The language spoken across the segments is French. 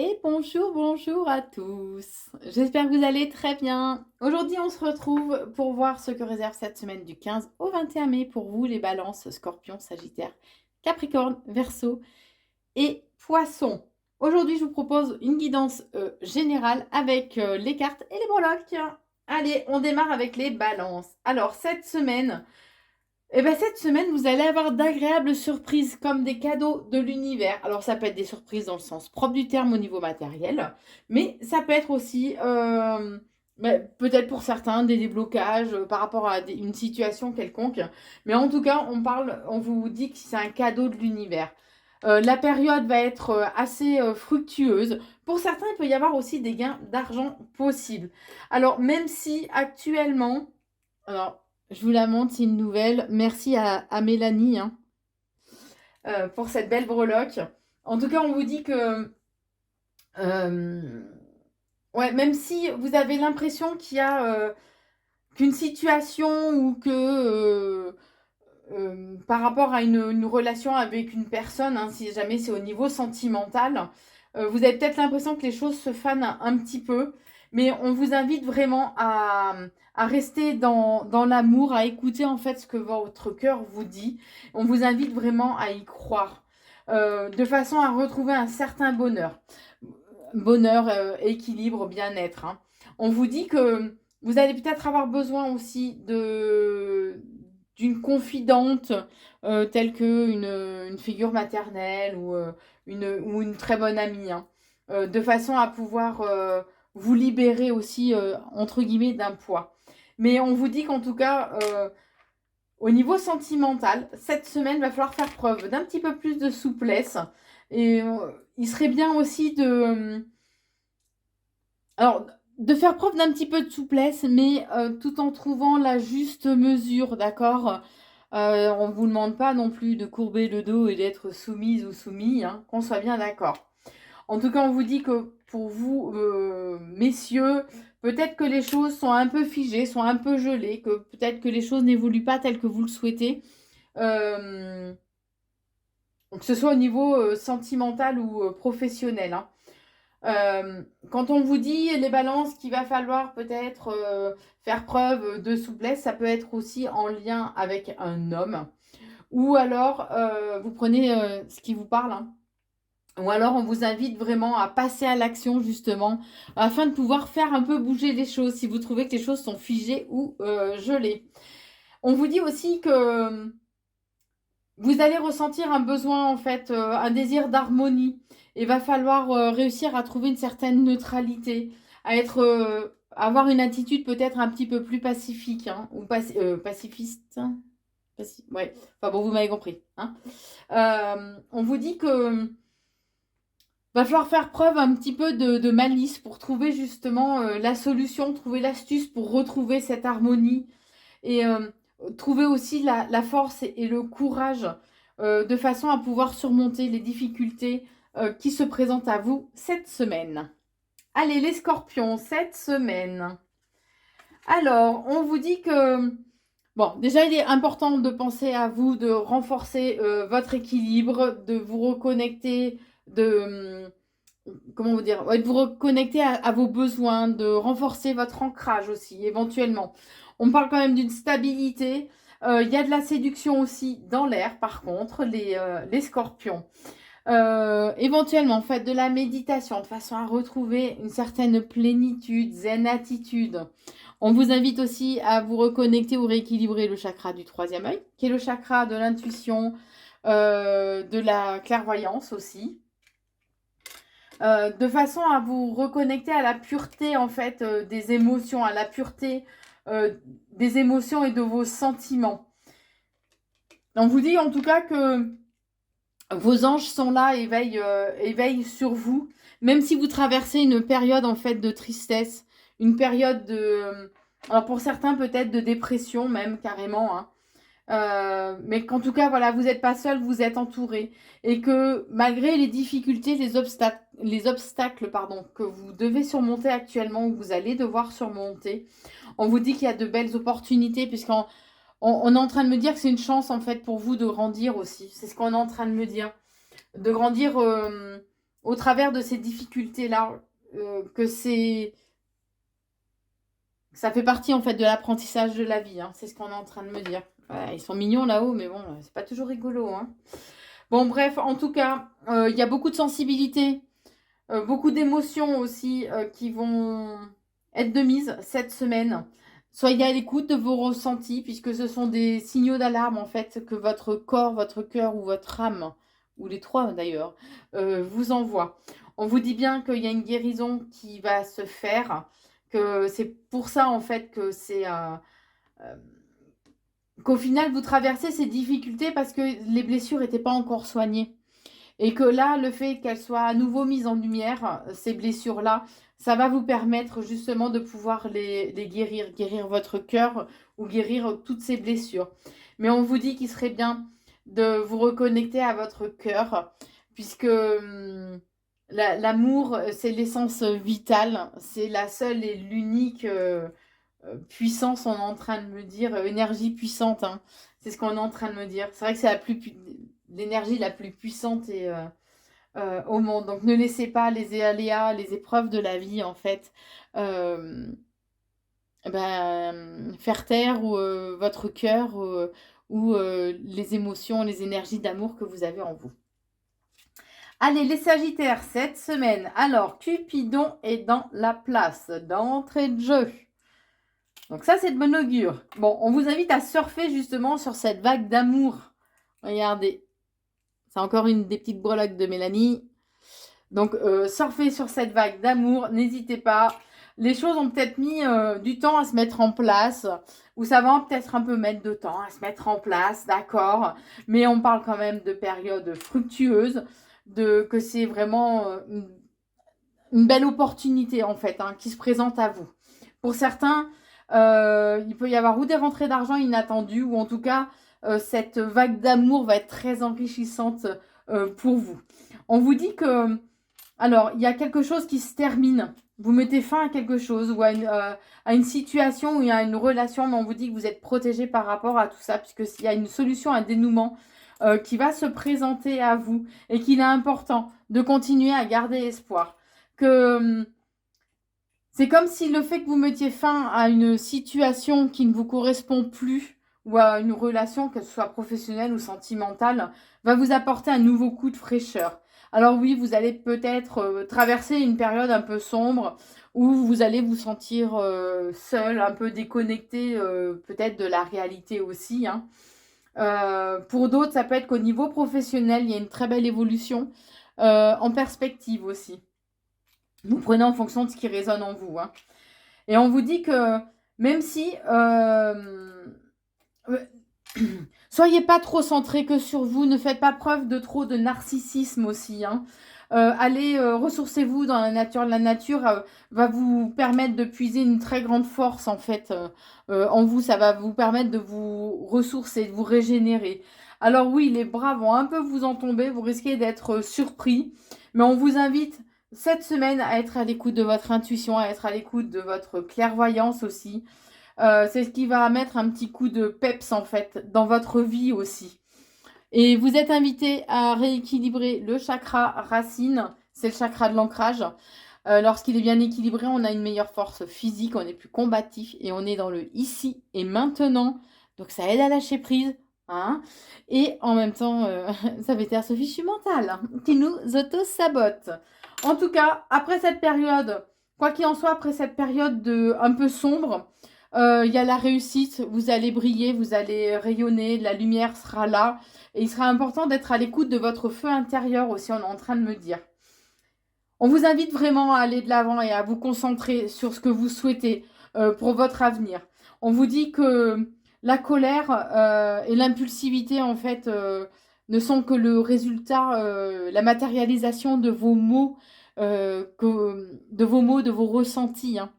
Et bonjour, bonjour à tous. J'espère que vous allez très bien. Aujourd'hui, on se retrouve pour voir ce que réserve cette semaine du 15 au 21 mai pour vous, les balances, scorpions, sagittaires, capricorne, verseau et poisson. Aujourd'hui, je vous propose une guidance générale avec les cartes et les breloques. Allez, on démarre avec les balances. Alors, cette semaine, vous allez avoir d'agréables surprises comme des cadeaux de l'univers. Alors, ça peut être des surprises dans le sens propre du terme au niveau matériel, mais ça peut être aussi, peut-être pour certains, des déblocages par rapport à une situation quelconque. Mais en tout cas, on vous dit que c'est un cadeau de l'univers. La période va être assez fructueuse. Pour certains, il peut y avoir aussi des gains d'argent possibles. Alors, même si actuellement, alors, je vous la montre, c'est une nouvelle. Merci à Mélanie hein, pour cette belle breloque. En tout cas, on vous dit que, euh, ouais, même si vous avez l'impression qu'il y a qu'une situation ou que par rapport à une relation avec une personne, hein, si jamais c'est au niveau sentimental, vous avez peut-être l'impression que les choses se fanent un petit peu, mais on vous invite vraiment à rester dans l'amour, à écouter en fait ce que votre cœur vous dit. On vous invite vraiment à y croire, de façon à retrouver un certain bonheur. Bonheur, équilibre, bien-être. Hein. On vous dit que vous allez peut-être avoir besoin aussi d'une confidente telle qu'une figure maternelle ou une très bonne amie, hein, de façon à pouvoir vous libérer aussi, entre guillemets, d'un poids. Mais on vous dit qu'en tout cas, au niveau sentimental, cette semaine, va falloir faire preuve d'un petit peu plus de souplesse. Et il serait bien aussi alors, de faire preuve d'un petit peu de souplesse, mais tout en trouvant la juste mesure, d'accord. On ne vous demande pas non plus de courber le dos et d'être soumise ou soumis, hein, qu'on soit bien d'accord. En tout cas, on vous dit que pour vous, messieurs, peut-être que les choses sont un peu figées, sont un peu gelées, que peut-être que les choses n'évoluent pas telles que vous le souhaitez. Euh, que ce soit au niveau sentimental ou professionnel. Hein. Quand on vous dit les balances qu'il va falloir peut-être faire preuve de souplesse, ça peut être aussi en lien avec un homme. Ou alors, vous prenez ce qui vous parle. Hein. Ou alors, on vous invite vraiment à passer à l'action, justement, afin de pouvoir faire un peu bouger les choses, si vous trouvez que les choses sont figées ou gelées. On vous dit aussi que vous allez ressentir un besoin, en fait, un désir d'harmonie. Il va falloir réussir à trouver une certaine neutralité, avoir une attitude peut-être un petit peu plus pacifique, hein, ou pacifiste. Hein. Ouais, enfin bon, vous m'avez compris. Hein. On vous dit que va falloir faire preuve un petit peu de malice pour trouver justement la solution, trouver l'astuce pour retrouver cette harmonie et trouver aussi la force et le courage de façon à pouvoir surmonter les difficultés qui se présentent à vous cette semaine. Allez, les scorpions, cette semaine. Alors, on vous dit que, bon, déjà, il est important de penser à vous, de renforcer votre équilibre, de vous reconnecter, comment vous dire, ouais, de vous reconnecter à vos besoins, de renforcer votre ancrage aussi, éventuellement. On parle quand même d'une stabilité. Il y a de la séduction aussi dans l'air, par contre, les scorpions. Éventuellement, faites de la méditation de façon à retrouver une certaine plénitude, zen attitude. On vous invite aussi à vous reconnecter ou rééquilibrer le chakra du troisième œil, qui est le chakra de l'intuition, de la clairvoyance aussi. De façon à vous reconnecter à la pureté en fait des émotions, à la pureté des émotions et de vos sentiments. On vous dit en tout cas que vos anges sont là et veillent sur vous, même si vous traversez une période en fait de tristesse, une période alors pour certains peut-être de dépression même carrément, hein. Mais qu'en tout cas, voilà, vous n'êtes pas seul, vous êtes entouré. Et que malgré les difficultés, les obstacles pardon, que vous devez surmonter actuellement, ou vous allez devoir surmonter, on vous dit qu'il y a de belles opportunités, puisqu'on est en train de me dire que c'est une chance en fait pour vous de grandir aussi. C'est ce qu'on est en train de me dire. De grandir au travers de ces difficultés-là, que ça fait partie en fait de l'apprentissage de la vie, hein. C'est ce qu'on est en train de me dire. Ouais, ils sont mignons là-haut, mais bon, c'est pas toujours rigolo, hein. Bon, bref, en tout cas, il y a beaucoup de sensibilité, beaucoup d'émotions aussi qui vont être de mise cette semaine. Soyez à l'écoute de vos ressentis, puisque ce sont des signaux d'alarme, en fait, que votre corps, votre cœur ou votre âme, ou les trois d'ailleurs, vous envoie. On vous dit bien qu'il y a une guérison qui va se faire, que c'est pour ça, en fait, que qu'au final, vous traversez ces difficultés parce que les blessures n'étaient pas encore soignées. Et que là, le fait qu'elles soient à nouveau mises en lumière, ces blessures-là, ça va vous permettre justement de pouvoir les guérir, guérir votre cœur ou guérir toutes ces blessures. Mais on vous dit qu'il serait bien de vous reconnecter à votre cœur, puisque l'amour, c'est l'essence vitale, c'est la seule et l'unique puissance, on est en train de me dire, énergie puissante, hein. C'est ce qu'on est en train de me dire. C'est vrai que c'est l'énergie la plus puissante au monde. Donc ne laissez pas les aléas, les épreuves de la vie, en fait, faire taire votre cœur ou les émotions, les énergies d'amour que vous avez en vous. Allez, les Sagittaires, cette semaine. Alors, Cupidon est dans la place d'entrée de jeu. Donc ça, c'est de bon augure. Bon, on vous invite à surfer justement sur cette vague d'amour. Regardez. C'est encore une des petites breloques de Mélanie. Donc, surfez sur cette vague d'amour. N'hésitez pas. Les choses ont peut-être mis du temps à se mettre en place. Ou ça va peut-être un peu mettre de temps à se mettre en place, d'accord. Mais on parle quand même de périodes fructueuses. Que c'est vraiment une belle opportunité, en fait, hein, qui se présente à vous. Pour certains, il peut y avoir ou des rentrées d'argent inattendues, ou en tout cas, cette vague d'amour va être très enrichissante pour vous. On vous dit que, alors, il y a quelque chose qui se termine. Vous mettez fin à quelque chose ou à une situation ou à une relation, mais on vous dit que vous êtes protégé par rapport à tout ça, puisqu'il y a une solution, un dénouement qui va se présenter à vous et qu'il est important de continuer à garder espoir. Que c'est comme si le fait que vous mettiez fin à une situation qui ne vous correspond plus ou à une relation, que ce soit professionnelle ou sentimentale, va vous apporter un nouveau coup de fraîcheur. Alors oui, vous allez peut-être traverser une période un peu sombre où vous allez vous sentir seul, un peu déconnecté peut-être de la réalité aussi, hein. Pour d'autres, ça peut être qu'au niveau professionnel, il y a une très belle évolution en perspective aussi. Vous prenez en fonction de ce qui résonne en vous, hein. Et on vous dit que même si soyez pas trop centré que sur vous, ne faites pas preuve de trop de narcissisme aussi, hein. Allez, ressourcez-vous dans la nature. La nature va vous permettre de puiser une très grande force, en fait, en vous. Ça va vous permettre de vous ressourcer, de vous régénérer. Alors oui, les bras vont un peu vous en tomber, vous risquez d'être surpris, mais on vous invite cette semaine à être à l'écoute de votre intuition, à être à l'écoute de votre clairvoyance aussi. C'est ce qui va mettre un petit coup de peps, en fait, dans votre vie aussi. Et vous êtes invité à rééquilibrer le chakra racine, c'est le chakra de l'ancrage. Lorsqu'il est bien équilibré, on a une meilleure force physique, on est plus combatif et on est dans le ici et maintenant. Donc ça aide à lâcher prise, hein. Et en même temps, ça fait taire ce fichu mental, hein, qui nous auto-sabote. En tout cas, après cette période, quoi qu'il en soit, après cette période un peu sombre, il y a la réussite, vous allez briller, vous allez rayonner, la lumière sera là. Et il sera important d'être à l'écoute de votre feu intérieur aussi, on est en train de me dire. On vous invite vraiment à aller de l'avant et à vous concentrer sur ce que vous souhaitez pour votre avenir. On vous dit que la colère et l'impulsivité, en fait, ne sont que le résultat, la matérialisation de vos mots, de vos ressentis, hein.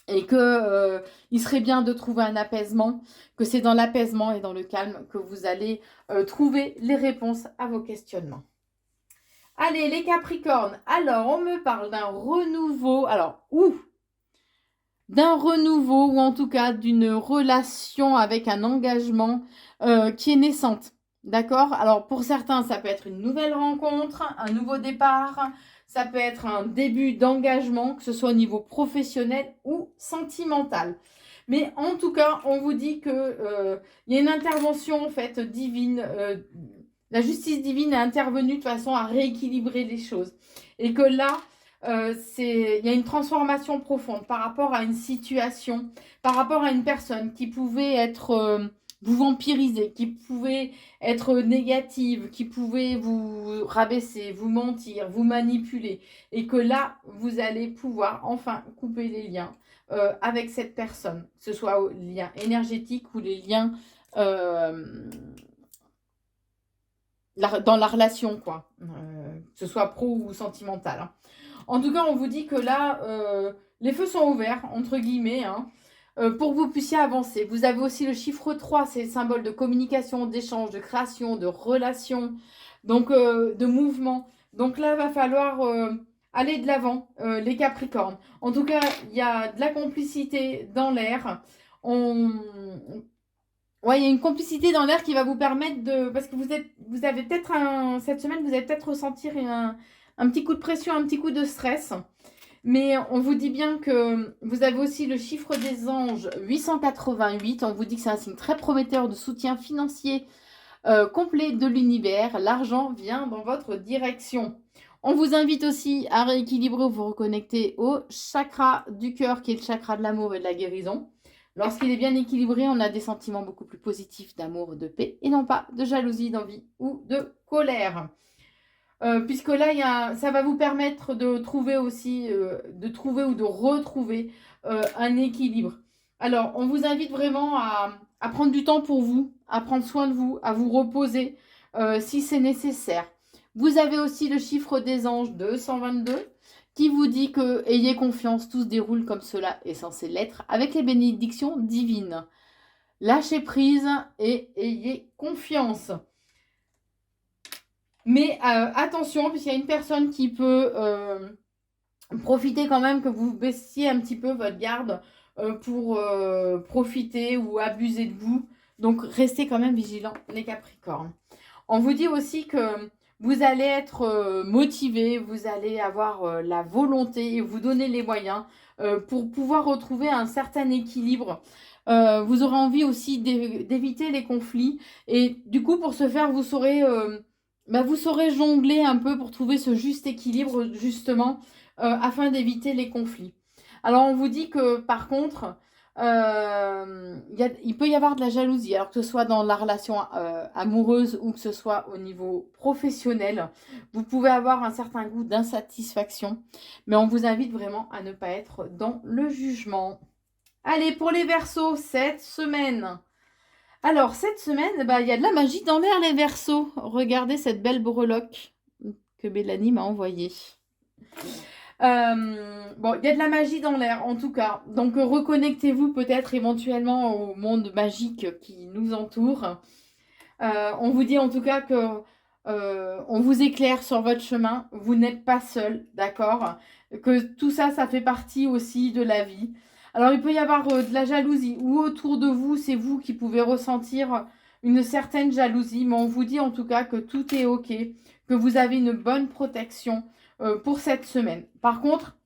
Et que il serait bien de trouver un apaisement, que c'est dans l'apaisement et dans le calme que vous allez trouver les réponses à vos questionnements. Allez, les Capricornes, alors on me parle d'un renouveau, d'un renouveau ou en tout cas d'une relation avec un engagement qui est naissante. D'accord? Alors pour certains, ça peut être une nouvelle rencontre, un nouveau départ, ça peut être un début d'engagement, que ce soit au niveau professionnel ou sentimental. Mais en tout cas, on vous dit que il y a une intervention en fait divine. La justice divine est intervenue de façon à rééquilibrer les choses. Et que là, il y a une transformation profonde par rapport à une situation, par rapport à une personne qui pouvait être vous vampiriser, qui pouvait être négative, qui pouvait vous rabaisser, vous mentir, vous manipuler. Et que là, vous allez pouvoir enfin couper les liens avec cette personne, que ce soit les liens énergétiques ou les liens dans la relation, quoi. Que ce soit pro ou sentimental. Hein. En tout cas, on vous dit que là, les feux sont ouverts, entre guillemets, hein, pour que vous puissiez avancer. Vous avez aussi le chiffre 3, c'est le symbole de communication, d'échange, de création, de relation, donc de mouvement. Donc là, il va falloir aller de l'avant, les Capricornes. En tout cas, il y a de la complicité dans l'air. On, Ouais, il y a une complicité dans l'air qui va vous permettre de. Parce que vous avez peut-être cette semaine, vous allez peut-être ressentir un petit coup de pression, un petit coup de stress. Mais on vous dit bien que vous avez aussi le chiffre des anges 888. On vous dit que c'est un signe très prometteur de soutien financier complet de l'univers. L'argent vient dans votre direction. On vous invite aussi à rééquilibrer ou vous reconnecter au chakra du cœur qui est le chakra de l'amour et de la guérison. Lorsqu'il est bien équilibré, on a des sentiments beaucoup plus positifs d'amour, de paix et non pas de jalousie, d'envie ou de colère. Puisque là, ça va vous permettre de trouver aussi, de trouver ou de retrouver un équilibre. Alors, on vous invite vraiment à prendre du temps pour vous, à prendre soin de vous, à vous reposer si c'est nécessaire. Vous avez aussi le chiffre des anges 222 qui vous dit que ayez confiance, tout se déroule comme cela est censé l'être, avec les bénédictions divines. Lâchez prise et ayez confiance. Mais attention, puisqu'il y a une personne qui peut profiter quand même que vous baissiez un petit peu votre garde pour profiter ou abuser de vous. Donc restez quand même vigilants, les Capricornes. On vous dit aussi que vous allez être motivé, vous allez avoir la volonté et vous donner les moyens pour pouvoir retrouver un certain équilibre. Vous aurez envie aussi d'éviter les conflits. Et du coup, pour ce faire, vous saurez jongler un peu pour trouver ce juste équilibre, justement, afin d'éviter les conflits. Alors, on vous dit que, par contre, il peut y avoir de la jalousie, alors que ce soit dans la relation amoureuse ou que ce soit au niveau professionnel. Vous pouvez avoir un certain goût d'insatisfaction, mais on vous invite vraiment à ne pas être dans le jugement. Allez, pour les Verseaux, cette semaine. Alors, cette semaine, bah, il y a de la magie dans l'air, les Verseaux. Regardez cette belle breloque que Mélanie m'a envoyée. Bon, il y a de la magie dans l'air, en tout cas. Donc, reconnectez-vous peut-être éventuellement au monde magique qui nous entoure. On vous dit en tout cas que on vous éclaire sur votre chemin. Vous n'êtes pas seul, d'accord? Que tout ça, ça fait partie aussi de la vie. Alors, il peut y avoir de la jalousie ou autour de vous, c'est vous qui pouvez ressentir une certaine jalousie, mais on vous dit en tout cas que tout est OK, que vous avez une bonne protection pour cette semaine. Par contre,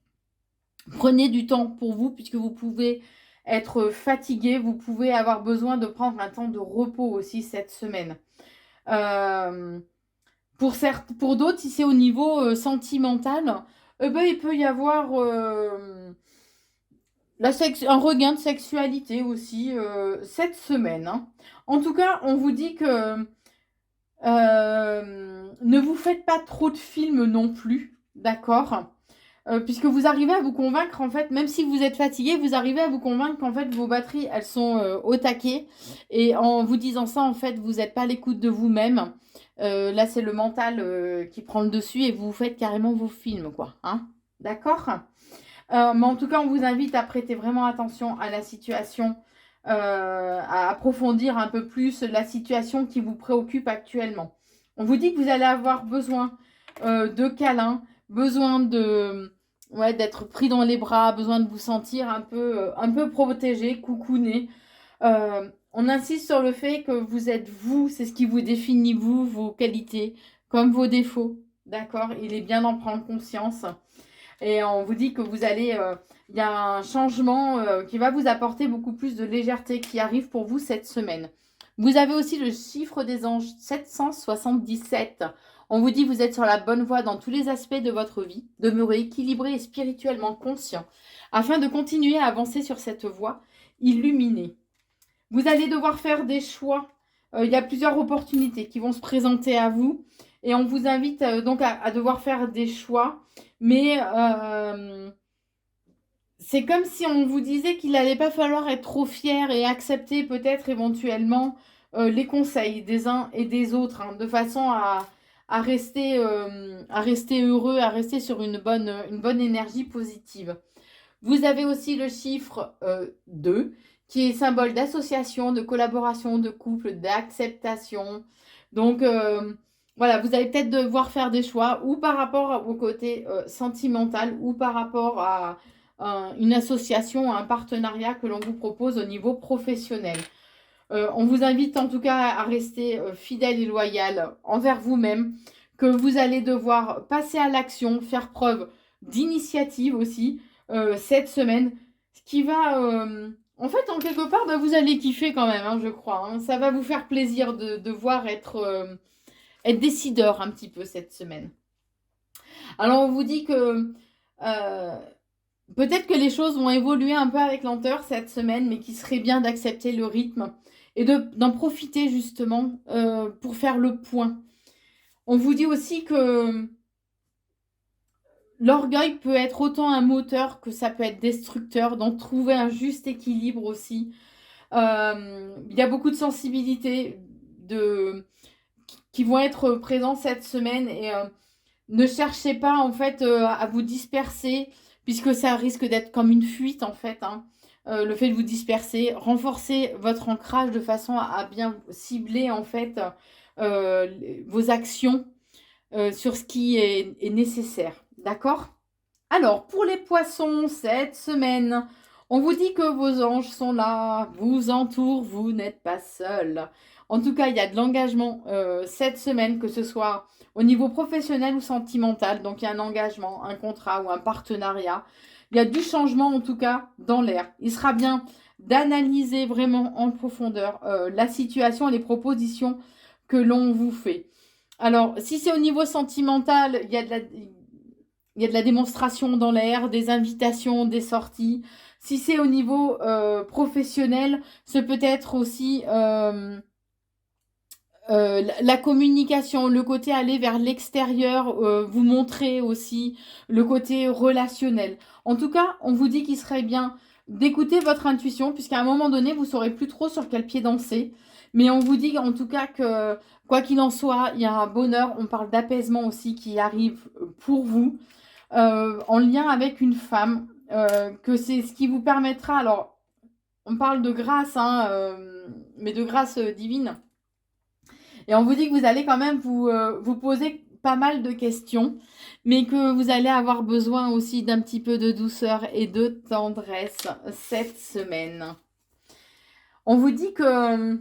prenez du temps pour vous puisque vous pouvez être fatigué, vous pouvez avoir besoin de prendre un temps de repos aussi cette semaine. Pour d'autres, si c'est au niveau sentimental, il peut y avoir un regain de sexualité aussi cette semaine. Hein. En tout cas, on vous dit que ne vous faites pas trop de films non plus, d'accord? Puisque vous arrivez à vous convaincre, en fait, même si vous êtes fatigué, vous arrivez à vous convaincre qu'en fait, vos batteries, elles sont au taquet. Et en vous disant ça, en fait, vous n'êtes pas à l'écoute de vous-même. Là, c'est le mental qui prend le dessus et vous faites carrément vos films, quoi. Hein, d'accord? Mais en tout cas, on vous invite à prêter vraiment attention à la situation, à approfondir un peu plus la situation qui vous préoccupe actuellement. On vous dit que vous allez avoir besoin de câlins, besoin d'être pris dans les bras, besoin de vous sentir un peu protégé, coucouné. On insiste sur le fait que vous êtes vous, c'est ce qui vous définit vous, vos qualités, comme vos défauts. D'accord? Il est bien d'en prendre conscience. Et on vous dit que vous allez, il y a un changement qui va vous apporter beaucoup plus de légèreté qui arrive pour vous cette semaine. Vous avez aussi le chiffre des anges 777. On vous dit que vous êtes sur la bonne voie dans tous les aspects de votre vie. Demeurez équilibré et spirituellement conscient afin de continuer à avancer sur cette voie illuminée. Vous allez devoir faire des choix. Il y a plusieurs opportunités qui vont se présenter à vous. Et on vous invite donc à devoir faire des choix. Mais c'est comme si on vous disait qu'il n'allait pas falloir être trop fier et accepter peut-être éventuellement les conseils des uns et des autres, hein, de façon à rester heureux, à rester sur une bonne énergie positive. Vous avez aussi le chiffre 2, qui est symbole d'association, de collaboration, de couple, d'acceptation. Donc, voilà, vous allez peut-être devoir faire des choix, ou par rapport au côté sentimental, ou par rapport à une association, à un partenariat que l'on vous propose au niveau professionnel. On vous invite en tout cas à rester fidèle et loyal envers vous-même, que vous allez devoir passer à l'action, faire preuve d'initiative aussi cette semaine, ce qui va, en fait, en quelque part, bah, vous allez kiffer quand même, hein, je crois, hein. Ça va vous faire plaisir de devoir être décideur un petit peu cette semaine. Alors, on vous dit que peut-être que les choses vont évoluer un peu avec lenteur cette semaine, mais qu'il serait bien d'accepter le rythme et d'en profiter justement pour faire le point. On vous dit aussi que l'orgueil peut être autant un moteur que ça peut être destructeur, d'en trouver un juste équilibre aussi. Il y a beaucoup de sensibilités qui vont être présentes cette semaine et ne cherchez pas en fait à vous disperser, puisque ça risque d'être comme une fuite en fait, hein. Le fait de vous disperser, renforcez votre ancrage de façon à bien cibler en fait vos actions sur ce qui est nécessaire. D'accord? Alors, pour les poissons, cette semaine, on vous dit que vos anges sont là, vous entourent, vous n'êtes pas seul. En tout cas, il y a de l'engagement cette semaine, que ce soit au niveau professionnel ou sentimental. Donc, il y a un engagement, un contrat ou un partenariat. Il y a du changement, en tout cas, dans l'air. Il sera bien d'analyser vraiment en profondeur la situation et les propositions que l'on vous fait. Alors, si c'est au niveau sentimental, il y a de la démonstration dans l'air, des invitations, des sorties. Si c'est au niveau professionnel, c'est peut-être aussi la communication, le côté aller vers l'extérieur, vous montrer aussi le côté relationnel. En tout cas, on vous dit qu'il serait bien d'écouter votre intuition, puisqu'à un moment donné, vous ne saurez plus trop sur quel pied danser. Mais on vous dit en tout cas que, quoi qu'il en soit, il y a un bonheur. On parle d'apaisement aussi qui arrive pour vous, en lien avec une femme, que c'est ce qui vous permettra, alors on parle de grâce, hein, mais de grâce divine. Et on vous dit que vous allez quand même vous poser pas mal de questions, mais que vous allez avoir besoin aussi d'un petit peu de douceur et de tendresse cette semaine. On vous dit que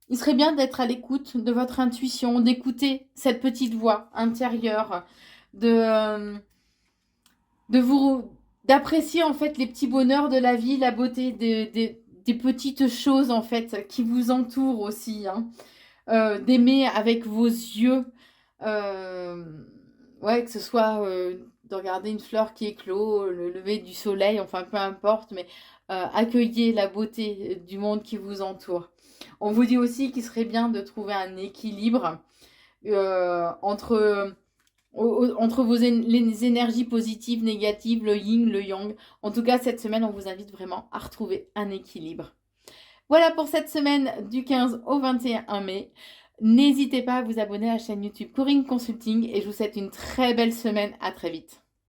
il serait bien d'être à l'écoute de votre intuition, d'écouter cette petite voix intérieure, d'apprécier en fait les petits bonheurs de la vie, la beauté des petites choses en fait qui vous entourent aussi, hein. D'aimer avec vos yeux, ouais, que ce soit de regarder une fleur qui éclot, le lever du soleil, enfin peu importe, mais accueillez la beauté du monde qui vous entoure. On vous dit aussi qu'il serait bien de trouver un équilibre entre les énergies positives, négatives, le yin, le yang. En tout cas, cette semaine, on vous invite vraiment à retrouver un équilibre. Voilà pour cette semaine du 15 au 21 mai. N'hésitez pas à vous abonner à la chaîne YouTube Corinne Consulting et je vous souhaite une très belle semaine. À très vite.